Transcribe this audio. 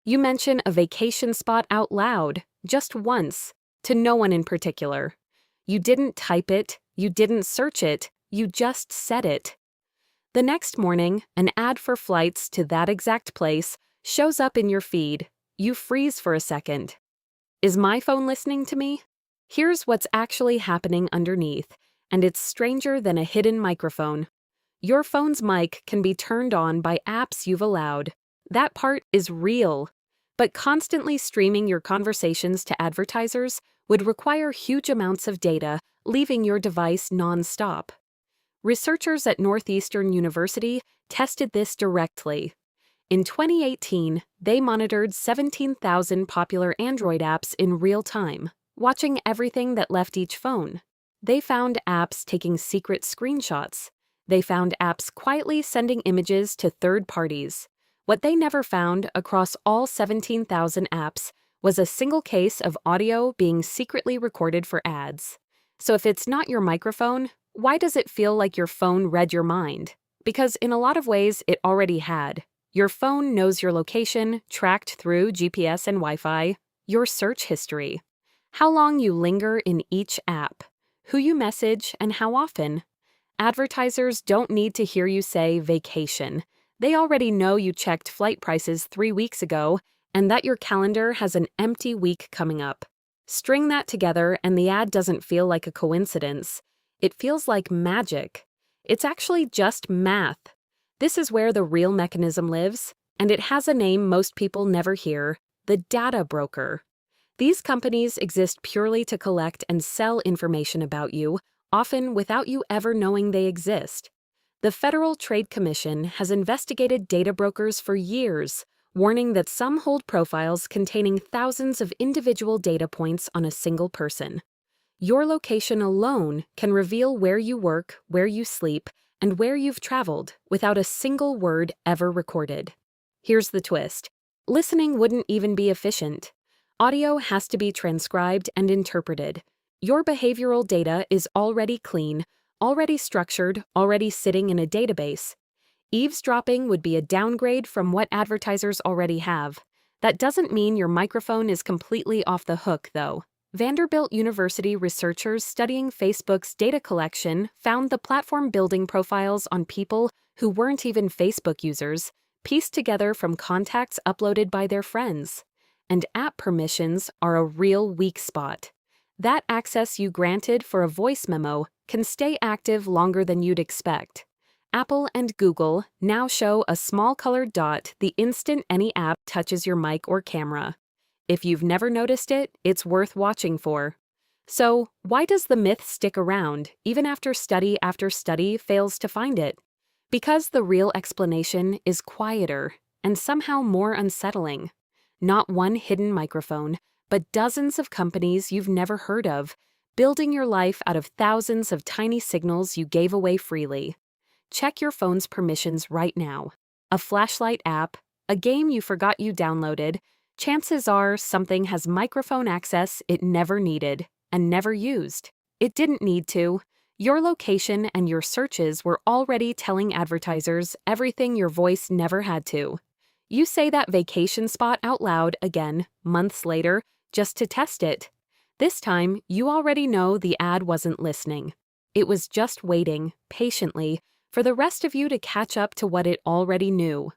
You mention a vacation spot out loud, just once, to no one in particular. You didn't type it, you didn't search it, you just said it. The next morning, an ad for flights to that exact place shows up in your feed. You freeze for a second. Is my phone listening to me? Here's what's actually happening underneath, and it's stranger than a hidden microphone. Your phone's mic can be turned on by apps you've allowed. That part is real. But constantly streaming your conversations to advertisers would require huge amounts of data, leaving your device non-stop. Researchers at Northeastern University tested this directly. In 2018, they monitored 17,000 popular Android apps in real time, watching everything that left each phone. They found apps taking secret screenshots. They found apps quietly sending images to third parties. What they never found across all 17,000 apps was a single case of audio being secretly recorded for ads. So if it's not your microphone, why does it feel like your phone read your mind? Because in a lot of ways, it already had. Your phone knows your location, tracked through GPS and Wi-Fi, your search history, how long you linger in each app, who you message, and how often. Advertisers don't need to hear you say vacation. They already know you checked flight prices 3 weeks ago and that your calendar has an empty week coming up. String that together and the ad doesn't feel like a coincidence. It feels like magic. It's actually just math. This is where the real mechanism lives, and it has a name most people never hear: the data broker. These companies exist purely to collect and sell information about you, often without you ever knowing they exist. The Federal Trade Commission has investigated data brokers for years, warning that some hold profiles containing thousands of individual data points on a single person. Your location alone can reveal where you work, where you sleep, and where you've traveled without a single word ever recorded. Here's the twist. Listening wouldn't even be efficient. Audio has to be transcribed and interpreted. Your behavioral data is already clean, already structured, already sitting in a database. Eavesdropping would be a downgrade from what advertisers already have. That doesn't mean your microphone is completely off the hook, though. Vanderbilt University researchers studying Facebook's data collection found the platform building profiles on people who weren't even Facebook users, pieced together from contacts uploaded by their friends. And app permissions are a real weak spot. That access you granted for a voice memo can stay active longer than you'd expect. Apple and Google now show a small colored dot the instant any app touches your mic or camera. If you've never noticed it, it's worth watching for. So, why does the myth stick around, even after study fails to find it? Because the real explanation is quieter and somehow more unsettling. Not one hidden microphone, but dozens of companies you've never heard of, building your life out of thousands of tiny signals you gave away freely. Check your phone's permissions right now. A flashlight app, a game you forgot you downloaded, chances are something has microphone access it never needed and never used. It didn't need to. Your location and your searches were already telling advertisers everything your voice never had to. You say that vacation spot out loud again, months later, just to test it. This time, you already know the ad wasn't listening. It was just waiting, patiently, for the rest of you to catch up to what it already knew.